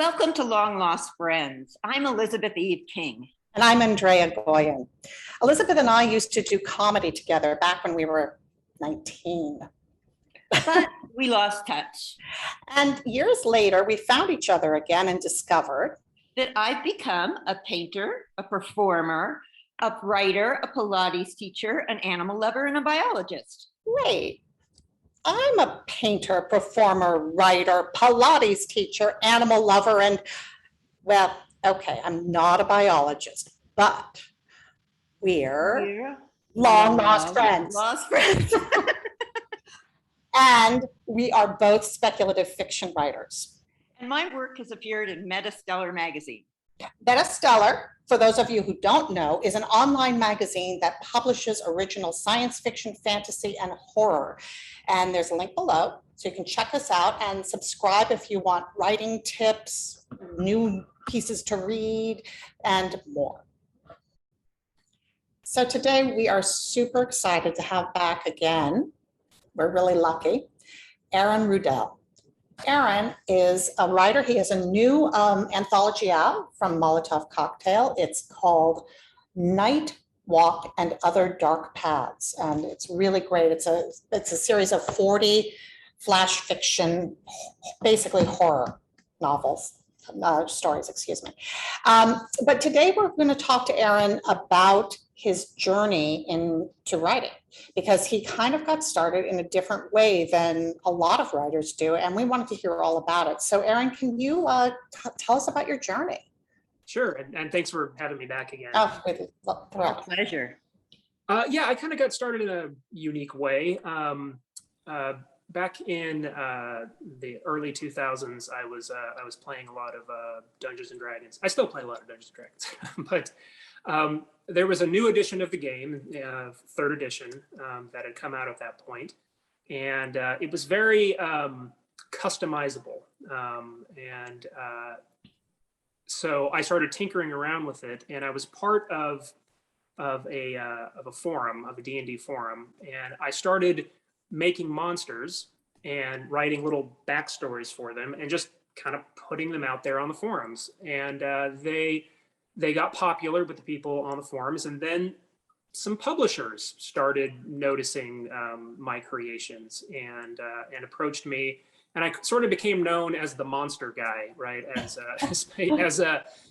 Welcome to Long Lost Friends. I'm Elizabeth Eve King. And I'm Andrea Goyan. Elizabeth and I used to do comedy together back when we were 19. But we lost touch. And years later, we found each other again and discovered that I've become a painter, a performer, a writer, a Pilates teacher, an animal lover, and a biologist. Wait, I'm a painter, performer, writer, Pilates teacher, animal lover, and, well, okay, I'm not a biologist, but we're long lost friends. Lost friends. And we are both speculative fiction writers. And my work has appeared in Metastellar magazine. Metastellar, for those of you who don't know, is an online magazine that publishes original science fiction, fantasy, and horror. And there's a link below, so you can check us out and subscribe if you want writing tips, new pieces to read, and more. So today we are super excited to have back again, we're really lucky, Aeryn Rudel. Aeryn is a writer. He has a new anthology out from Molotov Cocktail. It's called Night Walk and Other Dark Paths, and it's really great. It's a series of 40 flash fiction, basically horror novels. Stories, excuse me. But today we're going to talk to Aeryn about his journey into writing, because he kind of got started in a different way than a lot of writers do, and we wanted to hear all about it. So Aeryn, can you tell us about your journey? Sure, and thanks for having me back again. Oh, a pleasure. Yeah, I kind of got started in a unique way. Back in the early 2000s, I was playing a lot of Dungeons and Dragons. I still play a lot of Dungeons and Dragons, but there was a new edition of the game, third edition, that had come out at that point, and it was very customizable. So I started tinkering around with it, and I was part of a forum, of a D&D forum, and I started making monsters and writing little backstories for them and just kind of putting them out there on the forums. And they got popular with the people on the forums, and then some publishers started noticing my creations and approached me. And I sort of became known as the monster guy, right?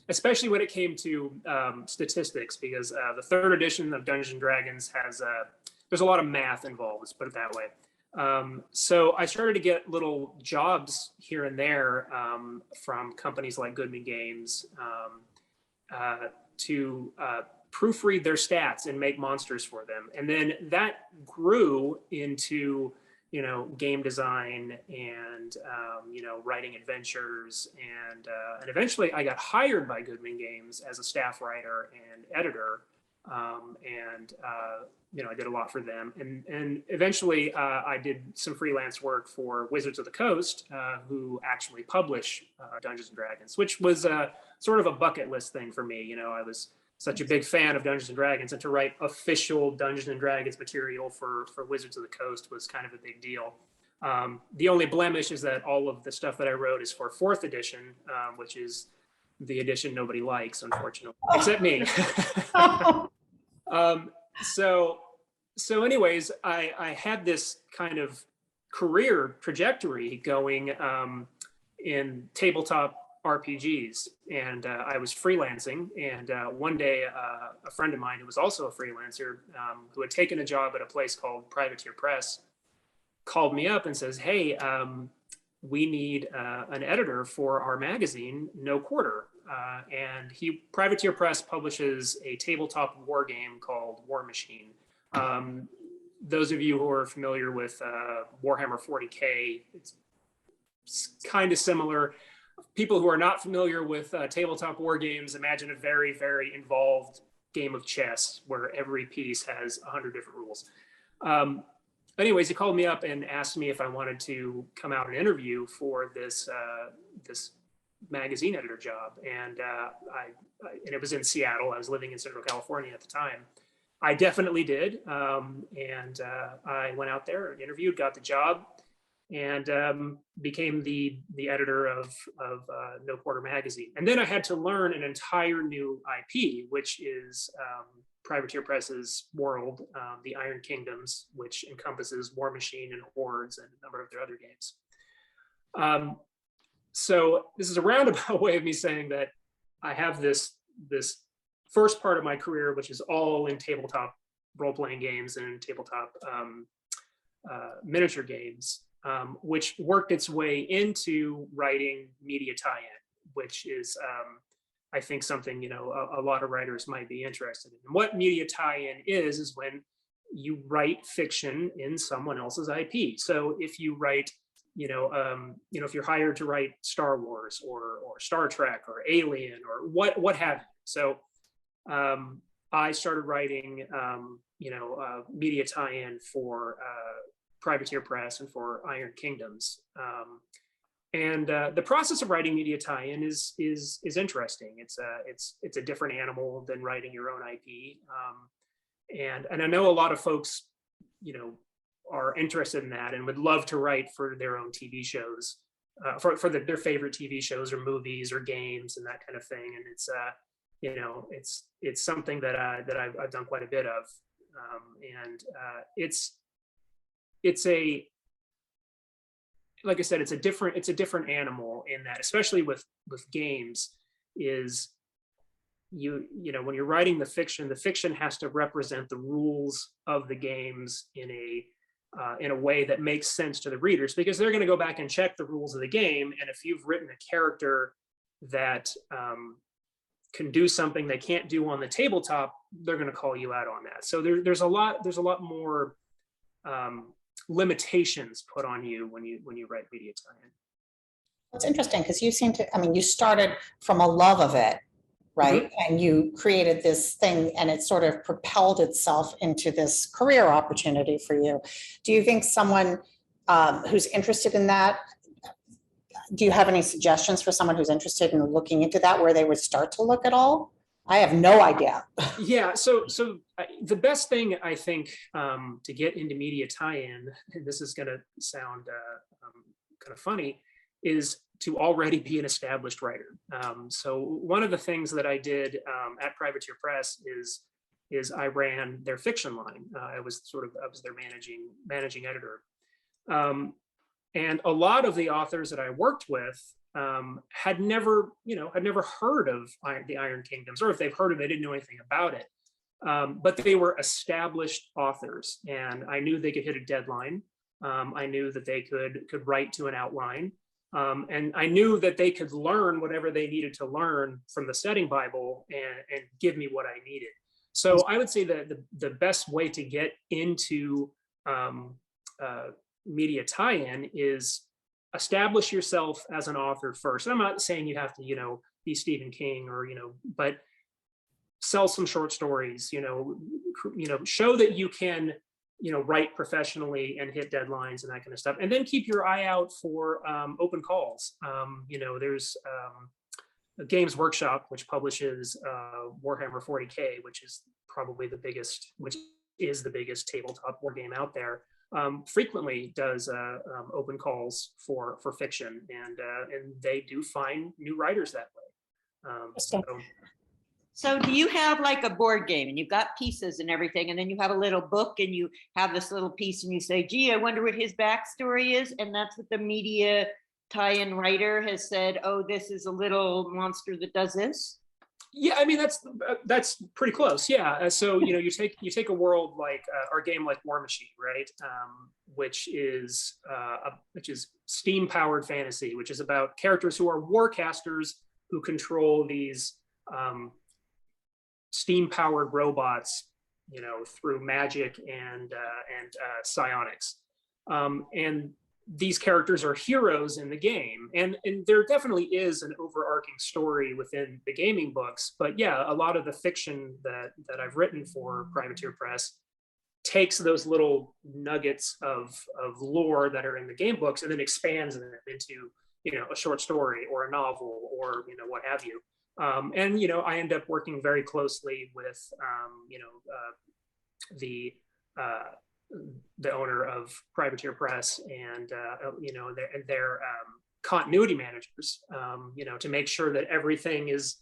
Especially when it came to statistics, because the third edition of Dungeons and Dragons has there's a lot of math involved, let's put it that way. So I started to get little jobs here and there from companies like Goodman Games to proofread their stats and make monsters for them. And then that grew into, game design and, writing adventures. And eventually I got hired by Goodman Games as a staff writer and editor. I did a lot for them. And eventually I did some freelance work for Wizards of the Coast, who actually publish Dungeons and Dragons, which was sort of a bucket list thing for me. I was such a big fan of Dungeons and Dragons, and to write official Dungeons and Dragons material for Wizards of the Coast was kind of a big deal. The only blemish is that all of the stuff that I wrote is for 4th edition, which is the edition nobody likes, unfortunately, except me. So anyways, I had this kind of career trajectory going in tabletop RPGs, and I was freelancing. And one day, a friend of mine who was also a freelancer, who had taken a job at a place called Privateer Press, called me up and says, "Hey, we need an editor for our magazine, No Quarter." And Privateer Press publishes a tabletop war game called War Machine. Those of you who are familiar with Warhammer 40K, it's kind of similar. People who are not familiar with tabletop war games, imagine a very, very involved game of chess where every piece has 100 different rules. Anyways, he called me up and asked me if I wanted to come out and interview for this magazine editor job. And and it was in Seattle. I was living in Central California at the time. I definitely did. I went out there and interviewed, got the job. and became the editor of No Quarter magazine. And then I had to learn an entire new IP, which is Privateer Press's world, the Iron Kingdoms, which encompasses War Machine and Hordes and a number of their other games. So this is a roundabout way of me saying that I have this first part of my career, which is all in tabletop role-playing games and tabletop miniature games, which worked its way into writing media tie-in, which is, I think, something, you know, a lot of writers might be interested in. And what media tie-in is when you write fiction in someone else's IP. So if you write, if you're hired to write Star Wars or Star Trek or Alien or what have you. So I started writing, media tie-in for Privateer Press and for Iron Kingdoms. And the process of writing media tie-in is interesting. It's a different animal than writing your own IP. And I know a lot of folks, are interested in that and would love to write for their own TV shows, for their favorite TV shows or movies or games and that kind of thing. And it's something that I've done quite a bit of, and it's like I said, it's a different animal in that, especially with games, is when you're writing the fiction has to represent the rules of the games in a way that makes sense to the readers, because they're going to go back and check the rules of the game. And if you've written a character that can do something they can't do on the tabletop, they're going to call you out on that. So there's a lot more limitations put on you when you write media tie-in. It's interesting because you seem to, you started from a love of it, right? Mm-hmm. And you created this thing and it sort of propelled itself into this career opportunity for you. Do you think someone who's interested in that, do you have any suggestions for someone who's interested in looking into that, where they would start to look at all? I have no idea. Yeah, so the best thing, I think, to get into media tie-in, and this is going to sound kind of funny, is to already be an established writer. So one of the things that I did at Privateer Press is I ran their fiction line. I was their managing editor. And a lot of the authors that I worked with had never heard of the Iron Kingdoms, or if they've heard of it, they didn't know anything about it. But they were established authors, and I knew they could hit a deadline. I knew that they could write to an outline, and I knew that they could learn whatever they needed to learn from the setting Bible and give me what I needed. So I would say that the best way to get into media tie-in is establish yourself as an author first. And I'm not saying you have to, be Stephen King or, but sell some short stories, show that you can, write professionally and hit deadlines and that kind of stuff. And then keep your eye out for open calls. There's Games Workshop, which publishes Warhammer 40K, which is the biggest tabletop war game out there. Frequently does open calls for fiction, and they do find new writers that way. So do you have like a board game and you've got pieces and everything, and then you have a little book and you have this little piece and you say, gee, I wonder what his backstory is, and that's what the media tie-in writer has said, oh, this is a little monster that does this? Yeah, that's pretty close. Yeah, so you take a world like our game like War Machine, right? Which is steam-powered fantasy, which is about characters who are warcasters who control these steam-powered robots, through magic and psionics, and these characters are heroes in the game, and there definitely is an overarching story within the gaming books. But yeah, a lot of the fiction that I've written for Privateer Press takes those little nuggets of lore that are in the game books and then expands them into a short story or a novel or what have you. And I end up working very closely with the the owner of Privateer Press and their continuity managers, to make sure that everything is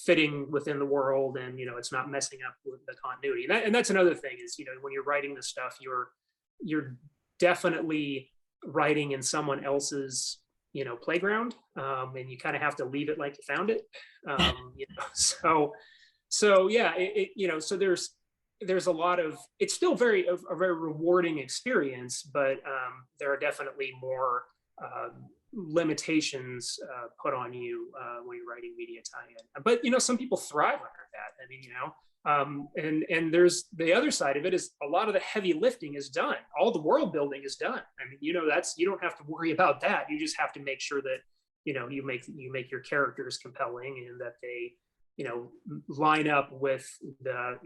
fitting within the world, and it's not messing up with the continuity. And that's another thing is when you're writing this stuff, you're definitely writing in someone else's playground, and you kind of have to leave it like you found it. So yeah, so there's a lot of, it's still a very rewarding experience, but there are definitely more limitations put on you when you're writing media tie-in. But some people thrive under that. I mean, and there's the other side of it is a lot of the heavy lifting is done. All the world building is done. I mean, you don't have to worry about that. You just have to make sure that you make your characters compelling, and that they line up with the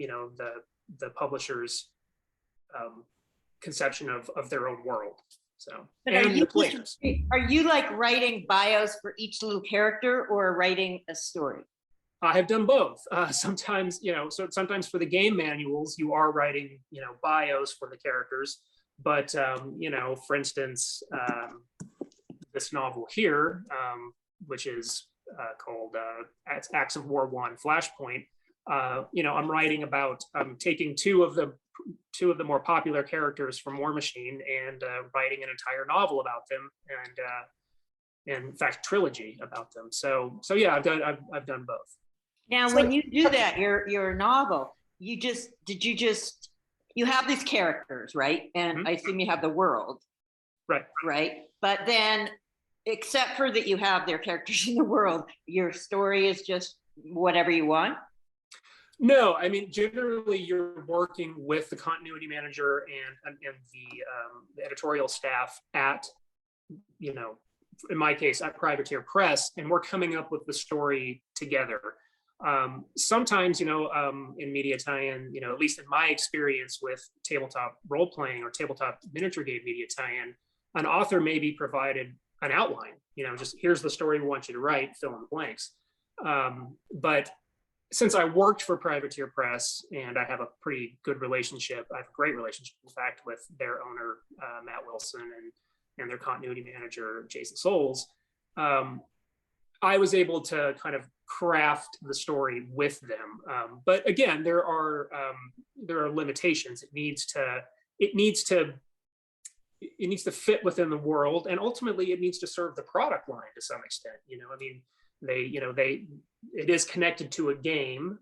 publisher's conception of their own world. So, and the players. Are you like writing bios for each little character, or writing a story? I have done both. Sometimes, so sometimes for the game manuals, you are writing, bios for the characters. But, for instance, this novel here, which is called Acts of War 1 Flashpoint, I'm writing about taking two of the more popular characters from War Machine and writing an entire novel about them, and in fact trilogy about them. So yeah, I've done both. Now, when you do that, your novel, you have these characters, right? And I assume you have the world, right? But then, except for that, you have their characters in the world, your story is just whatever you want. No, I mean, generally you're working with the continuity manager and the editorial staff at, in my case, at Privateer Press, and we're coming up with the story together. Sometimes, in media tie-in, at least in my experience with tabletop role-playing or tabletop miniature game media tie-in, an author may be provided an outline, just here's the story we want you to write, fill in the blanks. But since I worked for Privateer Press, and I have a pretty good relationship, I have a great relationship, in fact, with their owner, Matt Wilson, and their continuity manager, Jason Souls, I was able to kind of craft the story with them. But again, there are limitations. It needs to fit within the world, and ultimately it needs to serve the product line to some extent. I mean, it is connected to a game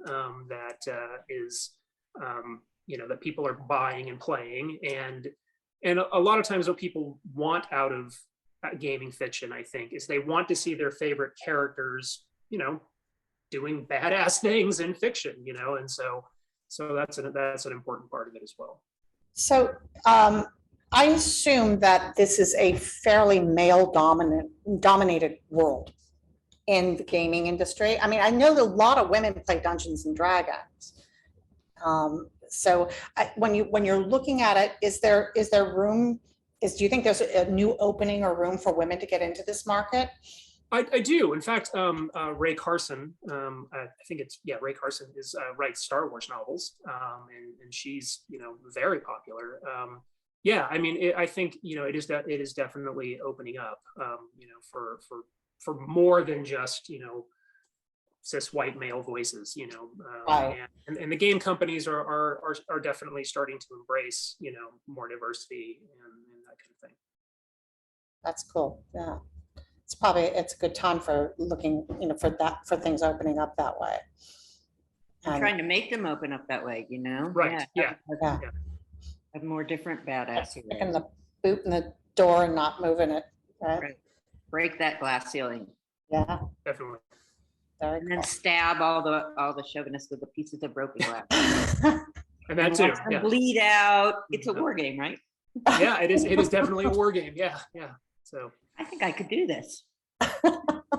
that is that people are buying and playing, and a lot of times what people want out of gaming fiction, I think, is they want to see their favorite characters doing badass things in fiction, and so that's an important part of it as well. So I assume that this is a fairly male dominated world in the gaming industry. I mean, I know that a lot of women play Dungeons and Dragons. So when you're looking at it, is there room? Do you think there's a new opening or room for women to get into this market? I do. In fact, Ray Carson, I think Ray Carson writes Star Wars novels, and she's very popular. Yeah, I mean, I think it is definitely opening up, for more than just cis white male voices, Right. and the game companies are definitely starting to embrace more diversity and that kind of thing. That's cool. Yeah, it's a good time for looking for things opening up that way. I'm trying to make them open up that way, Right. Yeah. Have more different badass heroes. Sticking the boot in the door and not moving it. Right. Break that glass ceiling. Yeah. Definitely. Very and then cool. stab all the chauvinists with the pieces of broken glass. And that too. Yeah. Bleed out. It's a war game, right? Yeah, it is. It is definitely a war game. Yeah. So I think I could do this. But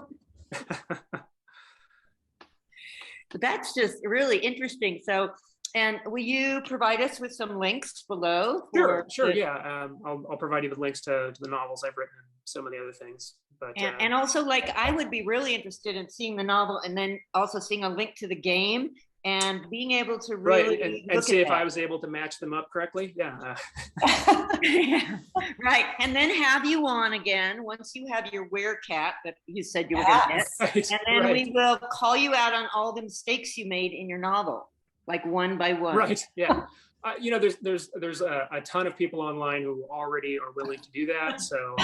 that's just really interesting. So, and will you provide us with some links below? Sure. Yeah, I'll provide you with links to the novels I've written and some of the other things. But and also, like, I would be really interested in seeing the novel and then also seeing a link to the game and being able to Right, really and look see at if I that. was able to match them up correctly. Yeah. Yeah, right. And then have you on again once you have your werecat that you said you were going to get. Yes. Right, And then right, we will call you out on all the mistakes you made in your novel, like one by one. right. Yeah. You know, there's a ton of people online who already are willing to do that. So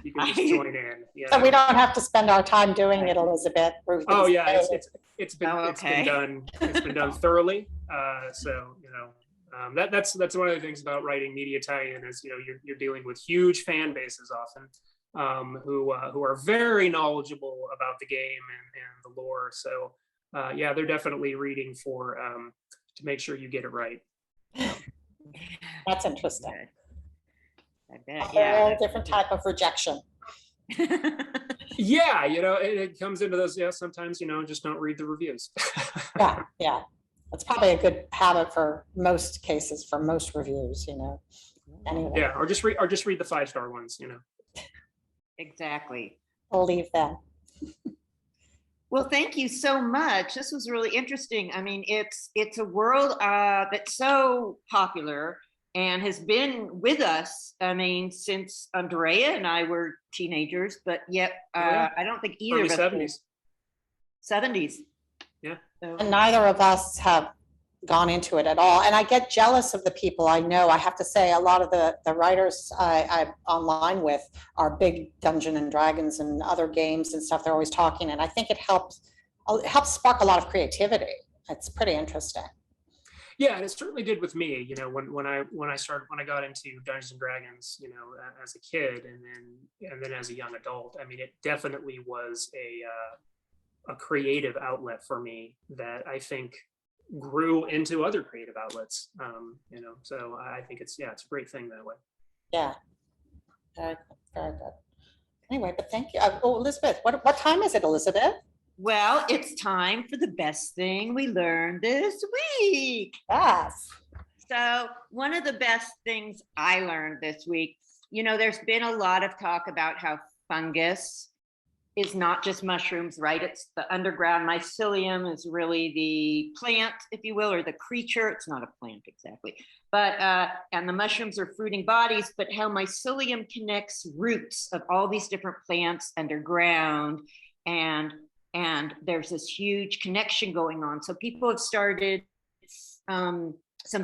you can just join in. You So know? we don't have to spend our time doing it, Elizabeth. Ruth Oh is yeah, saying. it's been Oh, it's been okay. done thoroughly. So you know, that's one of the things about writing media tie-in is, you know, you're dealing with huge fan bases often, who are very knowledgeable about the game and the lore. So yeah, they're definitely reading for to make sure you get it right. That's interesting. I bet, Yeah, yeah. a different type of rejection. Yeah, you know, it comes into those. Yeah, sometimes, you know, just don't read the reviews. Yeah, yeah. That's probably a good habit for most cases, for most reviews, you know. Anyway, Yeah, or just read the 5-star ones. You know. Exactly. we'll leave that. Well, thank you so much. This was really interesting. I mean, it's a world that's so popular and has been with us, I mean, since Andrea and I were teenagers, but yet Yeah. I don't think either Early of us 70s. 70s. Yeah. So, And neither of us have gone into it at all. And I get jealous of the people I know. I have to say, a lot of the writers I'm online with are big Dungeons and Dragons and other games and stuff. They're always talking. And I think it helps spark a lot of creativity. It's pretty interesting. Yeah, and it certainly did with me. You know, when I got into Dungeons and Dragons, you know, as a kid, and then as a young adult. I mean, it definitely was a creative outlet for me that I think grew into other creative outlets. You know, so I think it's a great thing that way. Yeah. Very good. Very good. Anyway, but thank you. Oh, Elizabeth, what time is it, Elizabeth? well, it's time for the best thing we learned this week. Yes. So one of the best things I learned this week, you know, there's been a lot of talk about how fungus is not just mushrooms, right? It's the underground mycelium is really the plant, if you will, or the creature. It's not a plant exactly, but and the mushrooms are fruiting bodies, but how mycelium connects roots of all these different plants underground, and there's this huge connection going on. So people have started, some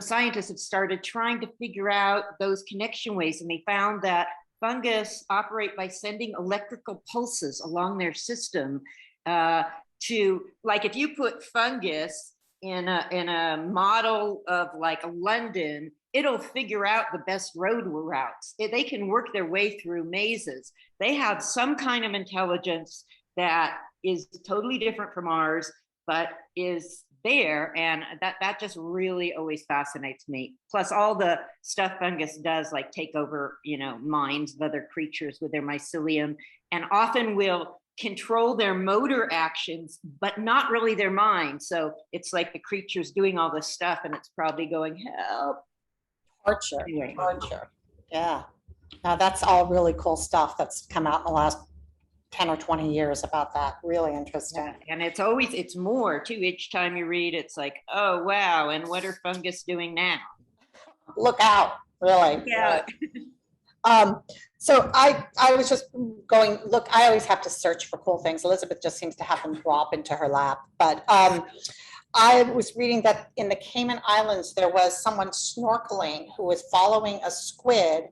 scientists have started trying to figure out those connection ways, and they found that fungus operate by sending electrical pulses along their system to, like, if you put fungus in a model of like London, it'll figure out the best road routes. They can work their way through mazes. They have some kind of intelligence that is totally different from ours, but is there, and that just really always fascinates me. Plus all the stuff fungus does, like take over, you know, minds of other creatures with their mycelium, and often will control their motor actions, but not really their mind. So it's like the creature's doing all this stuff and it's probably going, help. Torture. Anyway. Torture. Yeah. Now that's all really cool stuff that's come out in the last 10 or 20 years about that. Really interesting. Yeah. And it's more too. Each time you read, it's like, oh, wow. And what are fungus doing now? Look out, really. Yeah. So I was just going, look, I always have to search for cool things. Elizabeth just seems to have them drop into her lap. But I was reading that in the Cayman Islands, there was someone snorkeling who was following a squid,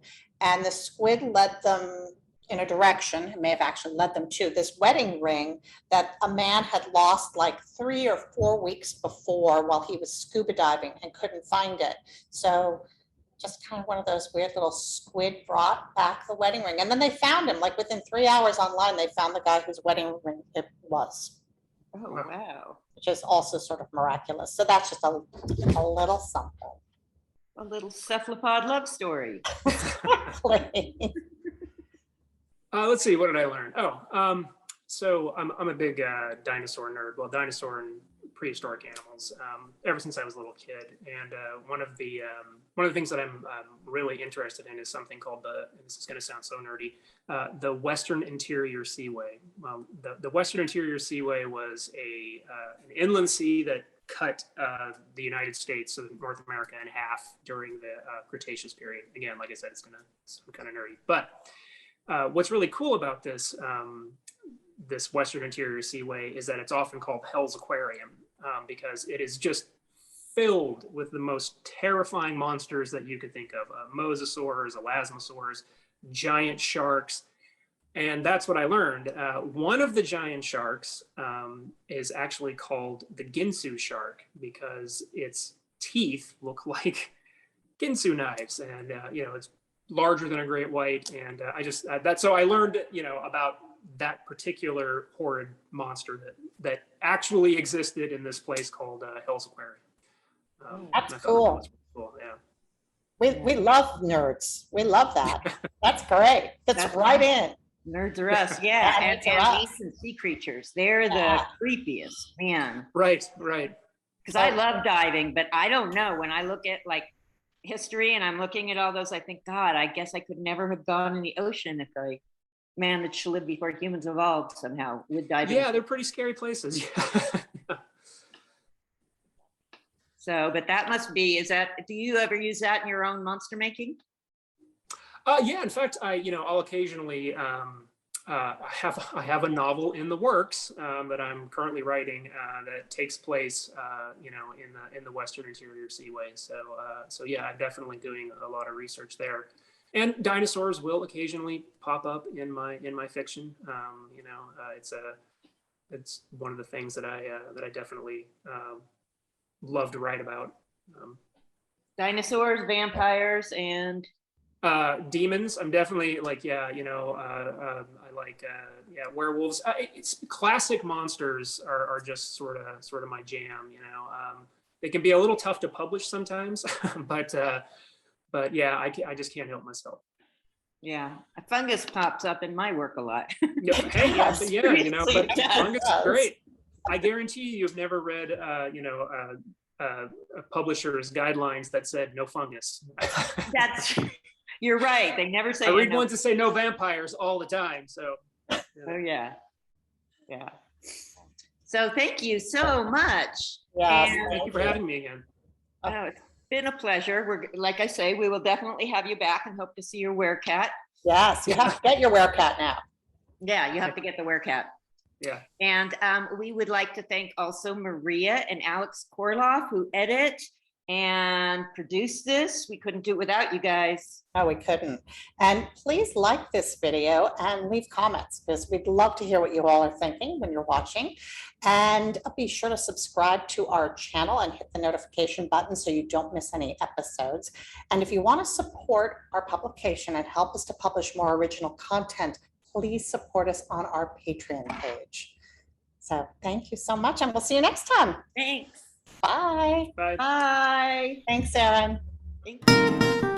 and the squid led them in a direction, it may have actually led them to this wedding ring that a man had lost like 3 or 4 weeks before while he was scuba diving and couldn't find it. So just kind of one of those weird little squid brought back the wedding ring. And then they found him, like within 3 hours online, they found the guy whose wedding ring it was. Oh, wow. Which is also sort of miraculous. So that's just a little something. A little cephalopod love story. Let's see, what did I learn? So I'm a big dinosaur nerd. Well, dinosaur and prehistoric animals ever since I was a little kid. And one of the things that I'm really interested in is something called this is going to sound so nerdy, the Western Interior Seaway. The Western Interior Seaway was an inland sea that cut the United States, so North America, in half during the Cretaceous period. Again, like I said, it's kind of nerdy. But what's really cool about this this Western Interior Seaway is that it's often called Hell's Aquarium because it is just filled with the most terrifying monsters that you could think of: mosasaurs, elasmosaurs, giant sharks. And that's what I learned. One of the giant sharks is actually called the Ginsu shark because its teeth look like Ginsu knives, and it's larger than a great white. And so I learned about that particular horrid monster that actually existed in this place called Hell's Aquarium. That's cool. Cool, yeah. We love nerds. We love that. That's great. That's right in. Nerds are us, yeah. Yeah, and nerds are us. ancient sea creatures. They're the creepiest, man. Right. Because I love diving, but I don't know. When I look at like history and I'm looking at all those, I think, God, I guess I could never have gone in the ocean if man that should live before humans evolved somehow with diving. Yeah, they're pretty scary places. So, but that must be, do you ever use that in your own monster making? Yeah, in fact, I'll occasionally, I have a novel in the works that I'm currently writing that takes place, in the Western Interior Seaway. So yeah, I'm definitely doing a lot of research there. And dinosaurs will occasionally pop up in my fiction. It's one of the things that I definitely love to write about. Dinosaurs, vampires, and demons. I'm definitely like, I like werewolves. It's classic monsters are just sort of my jam. They can be a little tough to publish sometimes, but yeah, I just can't help myself. Yeah, a fungus pops up in my work a lot. Hey, but fungus is great. I guarantee you've never read, a publisher's guidelines that said no fungus. You're right. They never say. I read ones that say no vampires all the time. So. Oh yeah. So thank you so much. Yeah. Thank you for having me again. Oh, it's been a pleasure. Like I say, we will definitely have you back and hope to see your werecat. Yes, you have to get your werecat now. Yeah, you have to get the werecat. Yeah. And we would like to thank also Maria and Alex Korolov, who edit and produce this. We couldn't do it without you guys. No, we couldn't. And please like this video and leave comments because we'd love to hear what you all are thinking when you're watching. And be sure to subscribe to our channel and hit the notification button so you don't miss any episodes. And if you want to support our publication and help us to publish more original content, please support us on our Patreon page. So thank you so much, and we'll see you next time. Thanks. Bye. Bye. Bye. Thanks, Aeryn. Thank you.